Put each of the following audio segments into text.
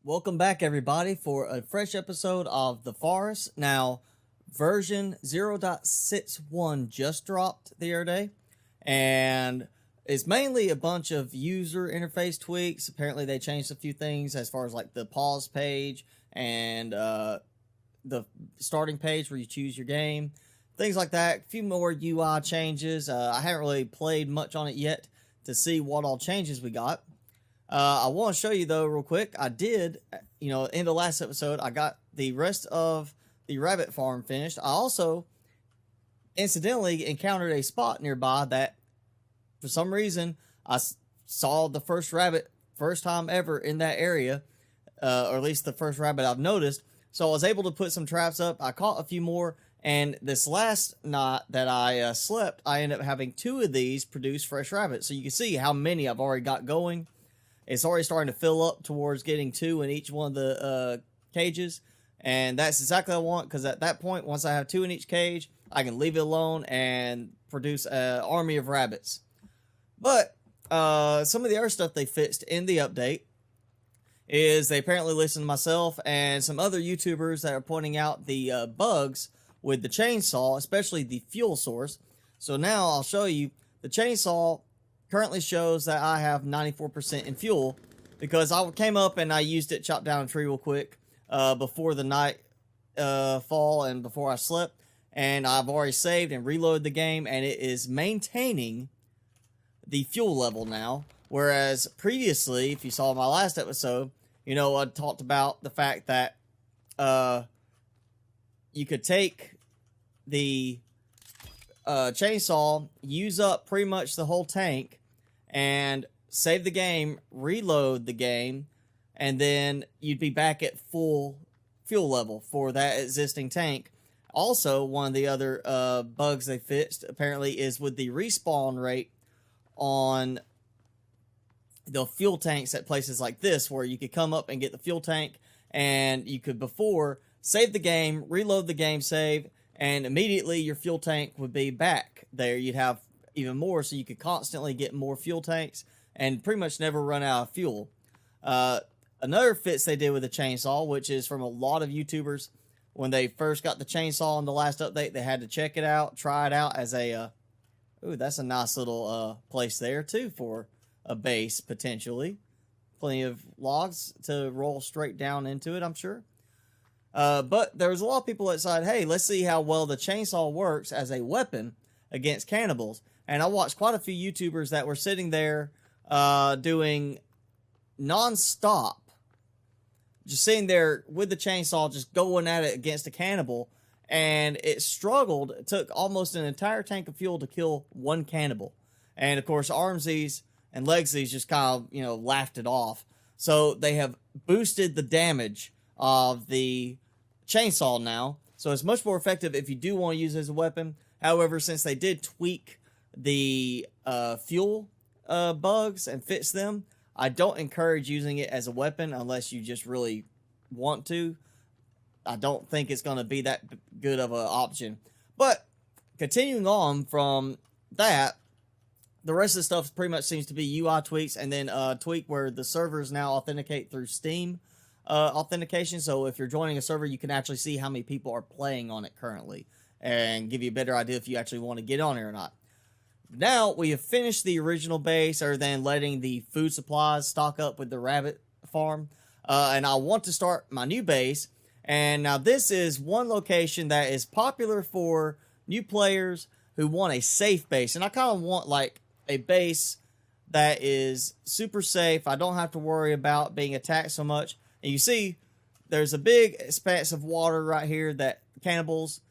Welcome back, everybody, for a fresh episode of The Forest. Now, version 0.61 just dropped the other day, and it's mainly a bunch of user interface tweaks. Apparently, they changed a few things as far as like the pause page and the starting page where you choose your game, things like that. A few more UI changes. I haven't really played much on it yet to see what all changes we got. I want to show you though real quick. I did, in the last episode, I got the rest of the rabbit farm finished. I also incidentally encountered a spot nearby that for some reason I saw the first rabbit first time ever in that area, or at least the first rabbit I've noticed. So I was able to put some traps up. I caught a few more, and this last night that I slept, I ended up having 2 of these produce fresh rabbits. So you can see how many I've already got going. It's already starting to fill up towards getting 2 in each one of the cages. And that's exactly what I want, because at that point, once I have 2 in each cage, I can leave it alone and produce an army of rabbits. But some of the other stuff they fixed in the update is they apparently listened to myself and some other YouTubers that are pointing out the bugs with the chainsaw, especially the fuel source. So now I'll show you the chainsaw currently shows that I have 94% in fuel because I came up and I used it, chopped down a tree real quick before the night fall and before I slept, and I've already saved and reloaded the game, and it is maintaining the fuel level now, whereas previously, if you saw my last episode, I talked about the fact that you could take the chainsaw, use up pretty much the whole tank, and save the game, reload the game, and then you'd be back at full fuel level for that existing tank. Also, one of the other bugs they fixed apparently is with the respawn rate on the fuel tanks at places like this, where you could come up and get the fuel tank, and you could before save the game, reload the game save, and immediately your fuel tank would be back there. You'd have even more, so you could constantly get more fuel tanks and pretty much never run out of fuel. Another fix they did with the chainsaw, which is from a lot of YouTubers, when they first got the chainsaw in the last update, they had to check it out, try it out as a, ooh, that's a nice little place there too for a base, potentially. Plenty of logs to roll straight down into it, I'm sure. But there was a lot of people that said, hey, let's see how well the chainsaw works as a weapon against cannibals. And I watched quite a few YouTubers that were sitting there doing non-stop, just sitting there with the chainsaw, just going at it against a cannibal. And it struggled. It took almost an entire tank of fuel to kill one cannibal. And, of course, Armsies and Legsies just kind of, laughed it off. So they have boosted the damage of the chainsaw now, so it's much more effective if you do want to use it as a weapon. However, since they did tweak the fuel bugs and fix them, I don't encourage using it as a weapon unless you just really want to. I don't think it's going to be that good of an option. But continuing on from that, the rest of the stuff pretty much seems to be UI tweaks, and then tweak where the servers now authenticate through Steam authentication. So if you're joining a server, you can actually see how many people are playing on it currently and give you a better idea if you actually want to get on it or not. Now we have finished the original base, other than letting the food supplies stock up with the rabbit farm, and I want to start my new base. And now this is one location that is popular for new players who want a safe base, and I kind of want like a base that is super safe. I don't have to worry about being attacked so much. And you see, there's a big expanse of water right here that cannibals,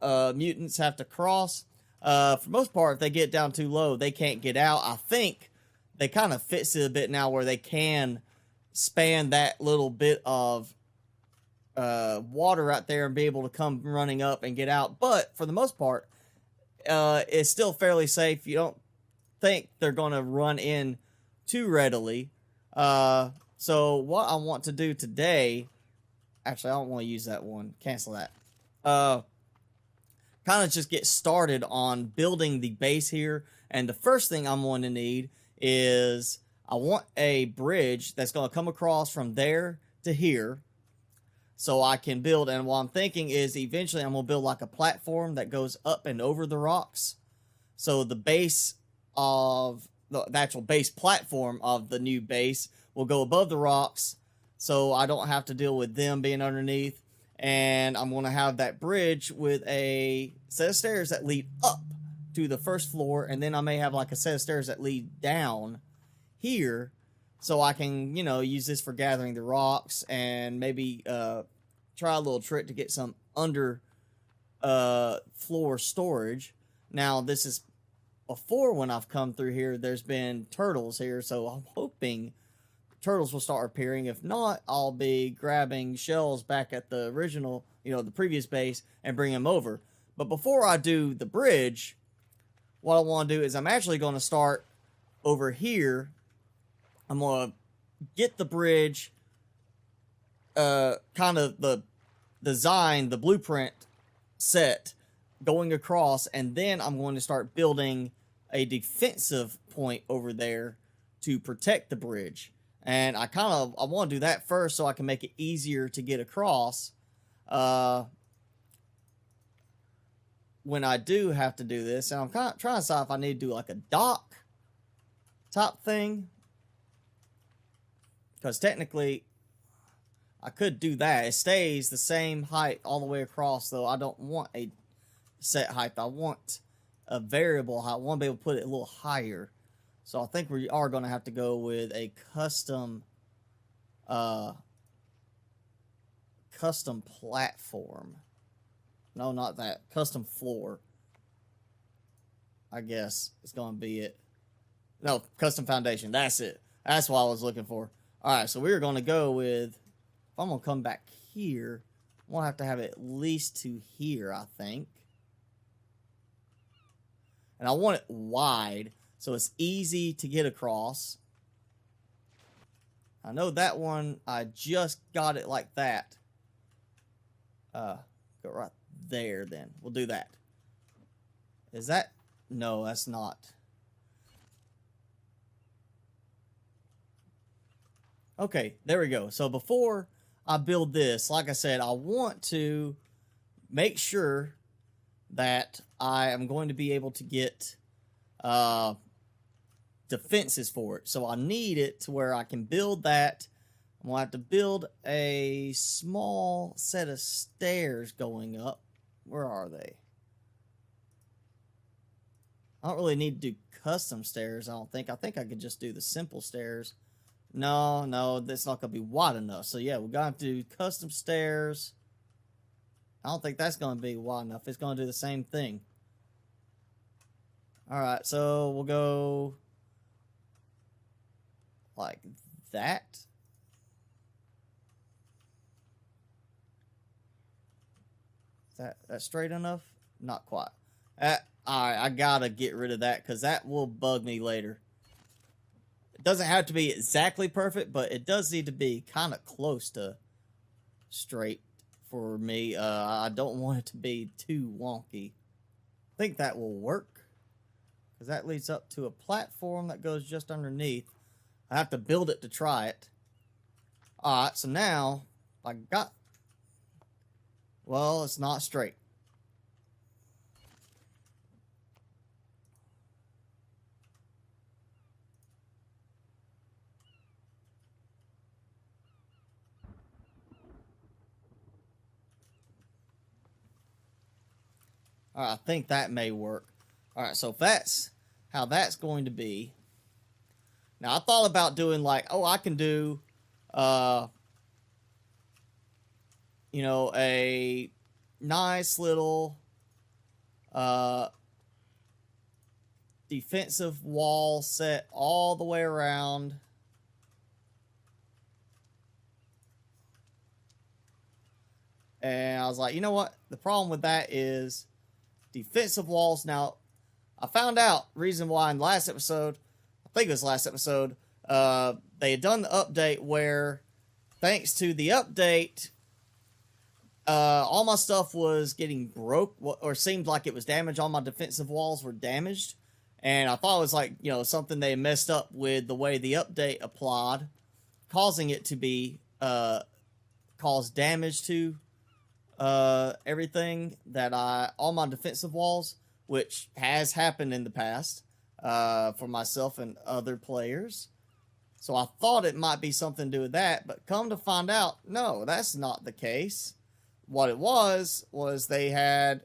mutants have to cross. For the most part, if they get down too low, they can't get out. I think they kind of fix it a bit now where they can span that little bit of water right there and be able to come running up and get out. But for the most part, it's still fairly safe. You don't think they're going to run in too readily. So what I want to do today, actually I don't want to use that one, cancel that. Kind of just get started on building the base here, and the first thing I'm going to need is I want a bridge that's going to come across from there to here so I can build. And what I'm thinking is eventually I'm going to build like a platform that goes up and over the rocks. So the base of the actual base platform of the new base will go above the rocks, so I don't have to deal with them being underneath. And I'm going to have that bridge with a set of stairs that lead up to the first floor, and then I may have like a set of stairs that lead down here, so I can, you know, use this for gathering the rocks and maybe try a little trick to get some under floor storage. Now, this is before when I've come through here, there's been turtles here, so I'm hoping turtles will start appearing. If not, I'll be grabbing shells back at the original, you know, the previous base and bring them over. But before I do the bridge, what I want to do is I'm actually going to start over here. I'm going to get the bridge, kind of the design, the blueprint set going across, and then I'm going to start building a defensive point over there to protect the bridge. And I want to do that first so I can make it easier to get across when I do have to do this. And I'm kind of trying to decide if I need to do like a dock top thing, because technically I could do that. It stays the same height all the way across, though I don't want a set height. I want a variable height. I want to be able to put it a little higher. So I think we are going to have to go with a custom platform. No, not that. Custom floor, I guess it's going to be it. No, custom foundation. That's it. That's what I was looking for. All right, so we're going to go with, if I'm going to come back here, I'm going to have to have it at least to here, I think. And I want it wide, so it's easy to get across. I know that one, I just got it like that. Go right there then. We'll do that. Is that? No, that's not. Okay, there we go. So before I build this, like I said, I want to make sure that I am going to be able to get defenses for it. So I need it to where I can build that. I'm going to have to build a small set of stairs going up. Where are they? I don't really need to do custom stairs, I don't think. I think I could just do the simple stairs. No, that's not going to be wide enough. So yeah, we're going to do custom stairs. I don't think that's going to be wide enough. It's going to do the same thing. Alright, so we'll go like that. That's straight enough? Not quite. Alright, I gotta get rid of that because that will bug me later. It doesn't have to be exactly perfect, but it does need to be kind of close to straight for me. I don't want it to be too wonky. I think that will work because that leads up to a platform that goes just underneath. I have to build it to try it. Alright, so now I got... Well, it's not straight. Alright, I think that may work. Alright, so if that's how that's going to be. Now, I thought about doing like, oh, I can do, you know, a nice little defensive wall set all the way around. And I was like, you know what? The problem with that is defensive walls. Now, I found out reason why in the last episode, I think it was last episode, they had done the update where, thanks to the update, all my stuff was getting broke, or seemed like it was damaged. All my defensive walls were damaged. And I thought it was like, you know, something they messed up with the way the update applied, causing it to be cause damage to everything that all my defensive walls, which has happened in the past for myself and other players. So I thought it might be something to do with that, but come to find out, no, that's not the case. What it was they had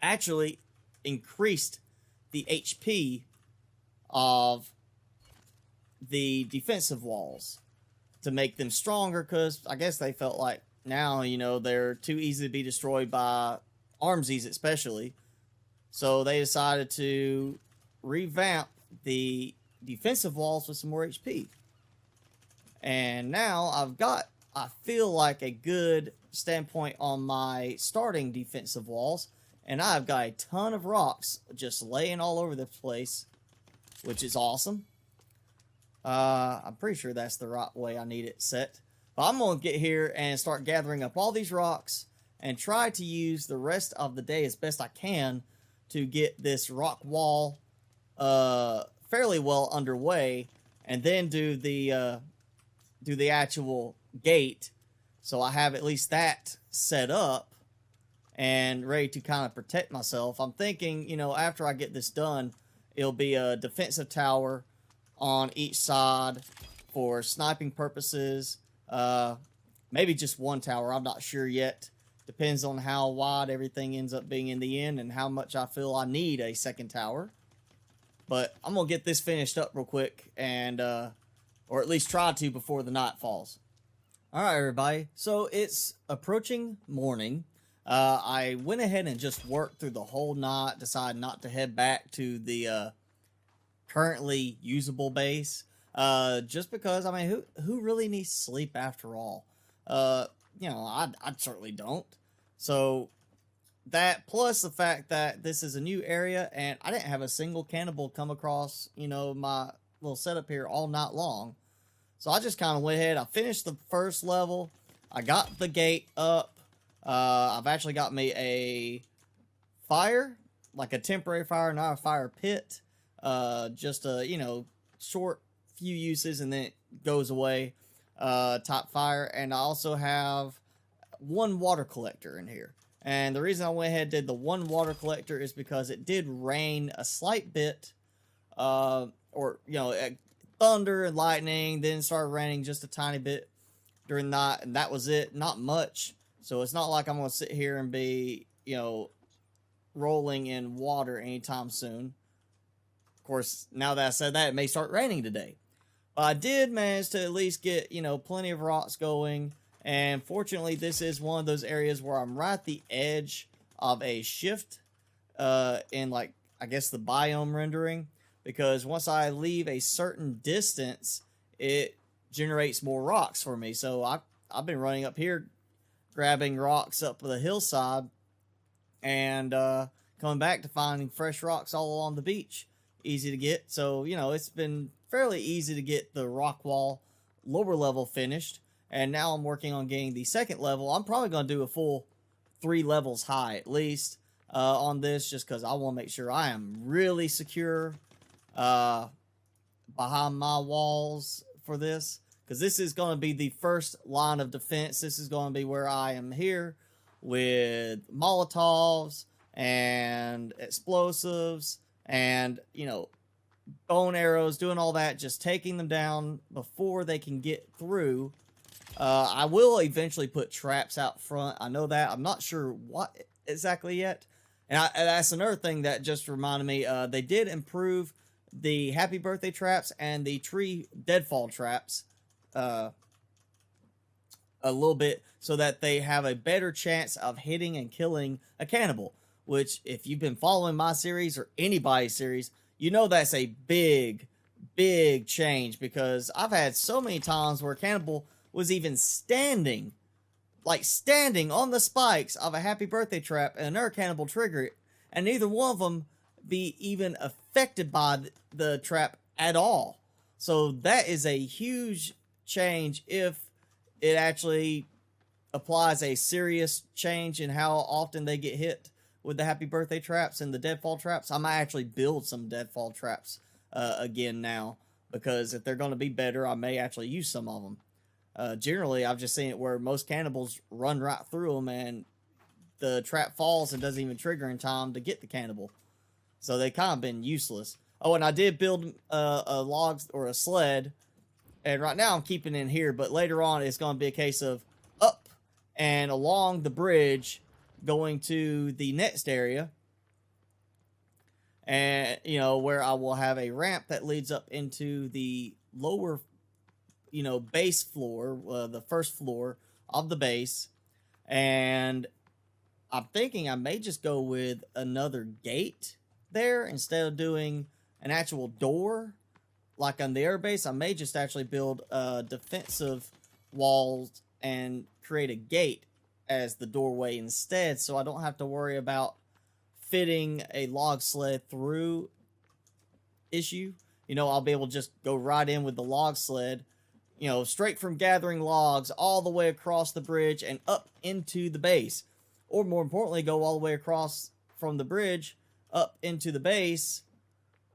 actually increased the HP of the defensive walls to make them stronger, because I guess they felt like now, you know, they're too easy to be destroyed by armsies especially. So they decided to revamp the defensive walls with some more HP. And now I feel like a good standpoint on my starting defensive walls, and I've got a ton of rocks just laying all over the place, which is awesome. I'm pretty sure that's the right way I need it set. But I'm going to get here and start gathering up all these rocks and try to use the rest of the day as best I can to get this rock wall fairly well underway, and then do the actual gate, so I have at least that set up and ready to kind of protect myself. I'm thinking, you know, after I get this done, it'll be a defensive tower on each side for sniping purposes. Maybe just one tower, I'm not sure yet. Depends on how wide everything ends up being in the end and how much I feel I need a second tower. But I'm going to get this finished up real quick, and or at least try to before the night falls. Alright everybody, so it's approaching morning. I went ahead and just worked through the whole night, decided not to head back to the currently usable base. Just because, I mean, who really needs sleep after all? You know, I certainly don't. So that, plus the fact that this is a new area and I didn't have a single cannibal come across, you know, my little setup here all night long. So I just kind of went ahead. I finished the first level. I got the gate up. I've actually got me a fire, like a temporary fire, not a fire pit. Just a, you know, short few uses and then it goes away. Top fire. And I also have one water collector in here. And the reason I went ahead and did the one water collector is because it did rain a slight bit, or, you know, thunder and lightning, then it started raining just a tiny bit during the night, and that was it. Not much. So it's not like I'm going to sit here and be, you know, rolling in water anytime soon. Of course, now that I said that, it may start raining today. But I did manage to at least get, you know, plenty of rocks going. And fortunately, this is one of those areas where I'm right at the edge of a shift in, like, I guess the biome rendering. Because once I leave a certain distance, it generates more rocks for me. So I've been running up here, grabbing rocks up the hillside, and coming back to finding fresh rocks all along the beach. Easy to get. So, you know, it's been fairly easy to get the rock wall lower level finished. And now I'm working on getting the second level. I'm probably going to do a full 3 levels high at least on this, just because I want to make sure I am really secure behind my walls for this. Because this is going to be the first line of defense. This is going to be where I am here with Molotovs and explosives and, you know, bone arrows, doing all that, just taking them down before they can get through. I will eventually put traps out front. I know that. I'm not sure what exactly yet. And that's another thing that just reminded me. They did improve the happy birthday traps and the tree deadfall traps a little bit, so that they have a better chance of hitting and killing a cannibal. Which, if you've been following my series or anybody's series, you know that's a big, big change. Because I've had so many times where cannibal was even standing on the spikes of a happy birthday trap, and another cannibal trigger it, and neither one of them be even affected by the trap at all. So that is a huge change if it actually applies a serious change in how often they get hit with the happy birthday traps and the deadfall traps. I might actually build some deadfall traps again now, because if they're going to be better, I may actually use some of them. Generally, I've just seen it where most cannibals run right through them, and the trap falls and doesn't even trigger in time to get the cannibal. So they kind of been useless. Oh, and I did build a logs or a sled, and right now I'm keeping it in here, but later on it's going to be a case of up and along the bridge going to the next area, and you know, where I will have a ramp that leads up into the lower, you know, base floor, the first floor of the base. And I'm thinking I may just go with another gate there instead of doing an actual door like on the air base. I may just actually build defensive walls and create a gate as the doorway instead, so I don't have to worry about fitting a log sled through issue. You know, I'll be able to just go right in with the log sled, you know, straight from gathering logs all the way across the bridge and up into the base. Or more importantly, go all the way across from the bridge up into the base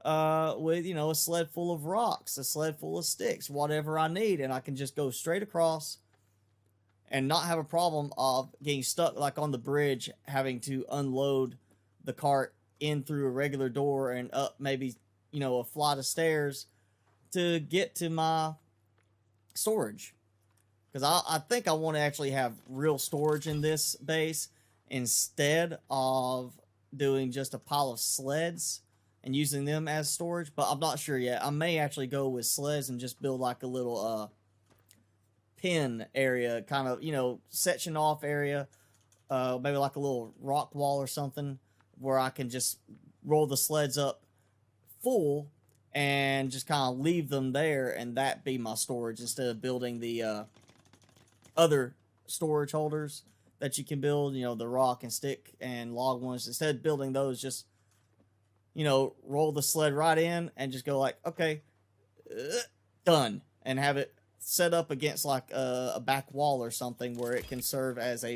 with, you know, a sled full of rocks, a sled full of sticks, whatever I need. And I can just go straight across and not have a problem of getting stuck like on the bridge, having to unload the cart in through a regular door and up maybe, you know, a flight of stairs to get to my storage. Because I think I want to actually have real storage in this base instead of doing just a pile of sleds and using them as storage. But I'm not sure yet. I may actually go with sleds and just build like a little pen area, kind of, you know, section off area, maybe like a little rock wall or something, where I can just roll the sleds up full and just kind of leave them there, and that be my storage instead of building the other storage holders that you can build, you know, the rock and stick and log ones. Instead of building those, just, you know, roll the sled right in and just go like, okay, done, and have it set up against like a back wall or something where it can serve as a,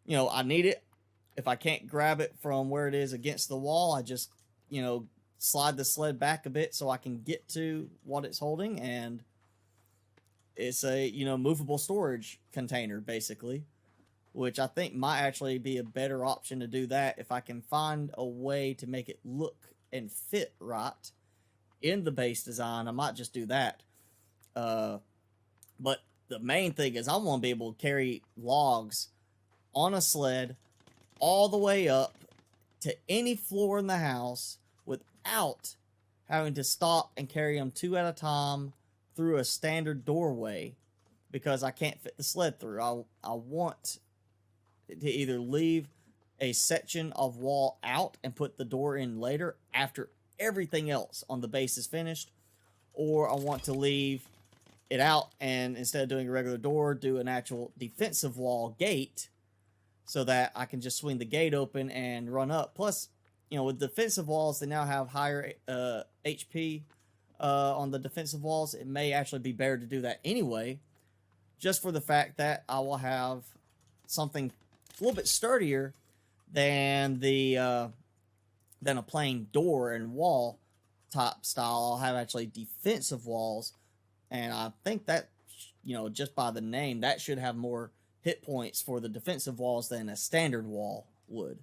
you know, I need it. If I can't grab it from where it is against the wall, I just, you know, slide the sled back a bit so I can get to what it's holding, and it's a, you know, movable storage container basically, which I think might actually be a better option to do that if I can find a way to make it look and fit right in the base design. I might just do that. But the main thing is I want to be able to carry logs on a sled all the way up to any floor in the house without having to stop and carry them two at a time through a standard doorway, because I can't fit the sled through. I want to either leave a section of wall out and put the door in later after everything else on the base is finished, or I want to leave it out and instead of doing a regular door, do an actual defensive wall gate so that I can just swing the gate open and run up. Plus, you know, with defensive walls, they now have higher HP on the defensive walls. It may actually be better to do that anyway, just for the fact that I will have something a little bit sturdier than the than a plain door and wall type style. I'll have actually defensive walls, and I think that, you know, just by the name, that should have more hit points for the defensive walls than a standard wall would.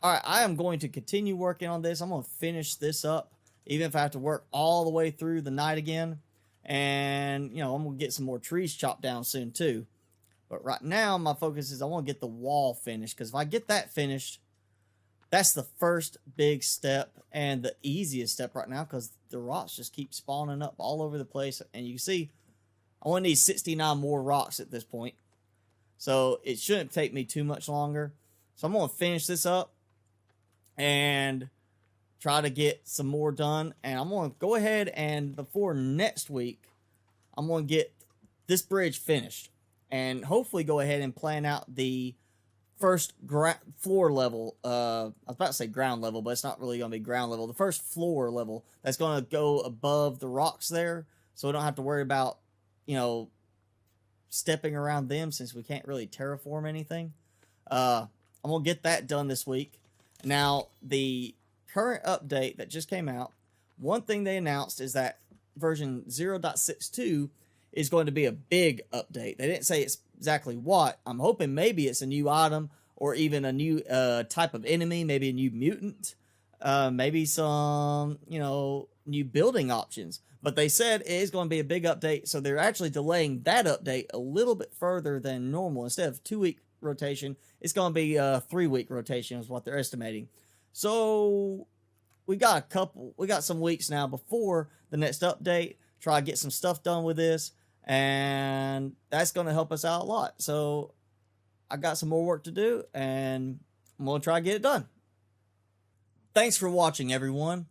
Alright, I am going to continue working on this. I'm going to finish this up, even if I have to work all the way through the night again. And, you know, I'm going to get some more trees chopped down soon too. But right now, my focus is I want to get the wall finished, because if I get that finished, that's the first big step and the easiest step right now, because the rocks just keep spawning up all over the place. And you can see I only need 69 more rocks at this point, so it shouldn't take me too much longer. So I'm going to finish this up and try to get some more done. And I'm going to go ahead and before next week, I'm going to get this bridge finished and hopefully go ahead and plan out the first floor level. I was about to say ground level, but it's not really going to be ground level. The first floor level that's going to go above the rocks there, so we don't have to worry about, you know, stepping around them since we can't really terraform anything. I'm going to get that done this week. Now, the current update that just came out, one thing they announced is that version 0.62 is going to be a big update. They didn't say it's exactly what. I'm hoping maybe it's a new item or even a new type of enemy, maybe a new mutant, maybe some, new building options. But they said it is going to be a big update, so they're actually delaying that update a little bit further than normal. Instead of 2-week rotation, it's going to be a 3-week rotation is what they're estimating. So we got some weeks now before the next update. Try to get some stuff done with this, and that's going to help us out a lot. So I got some more work to do, and I'm going to try to get it done. Thanks for watching, everyone.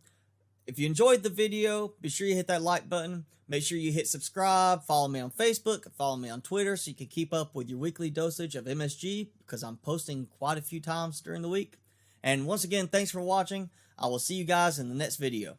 If you enjoyed the video, be sure you hit that like button. Make sure you hit subscribe. Follow me on Facebook. Follow me on Twitter so you can keep up with your weekly dosage of MSG, because I'm posting quite a few times during the week. And once again, thanks for watching. I will see you guys in the next video.